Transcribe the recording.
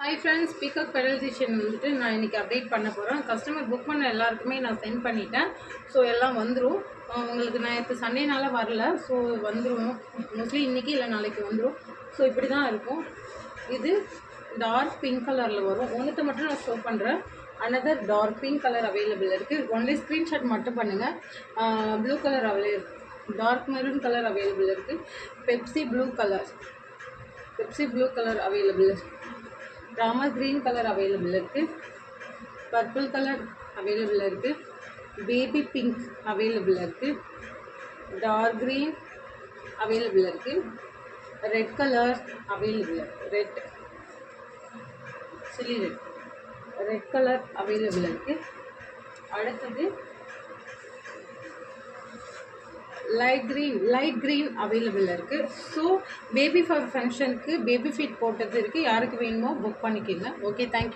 Hi friends, peacock பெடலைசேஷன் வந்துட்டு நான் இன்றைக்கி அப்டேட் பண்ண போகிறேன். கஸ்டமர் புக் பண்ண எல்லாருக்குமே நான் சென்ட் பண்ணிட்டேன். ஸோ எல்லாம் வந்துடும். உங்களுக்கு நான் இப்போ சண்டேனால வரல. ஸோ வந்துடும், மோஸ்ட்லி இன்றைக்கி இல்லை நாளைக்கு வந்துடும். ஸோ இப்படி தான் இருக்கும். இது டார்க் பிங்க் கலரில் வரும். ஒன்றுத்தை மட்டும் நான் ஷோ பண்ணுறேன். Another dark pink colour available இருக்குது. ஒன்லி ஸ்க்ரீன்ஷாட் மட்டும் பண்ணுங்கள். Blue colour available, dark maroon colour available இருக்குது. Pepsi blue colour available, Rama green colour available இருக்குது. பர்பிள் கலர் அவைலபிள் இருக்குது. பேபி பிங்க் அவைலபிள் இருக்குது. டார்க் க்ரீன் அவைலபிள் இருக்குது. Red colour available, red chilli red colour available இருக்குது. அடுத்தது light green available இருக்குது. So baby ஃபங்க்ஷனுக்கு baby feet போட்டது இருக்குது. யாருக்கு வேணுமோ புக் பண்ணிக்கோங்க. Okay, thank you.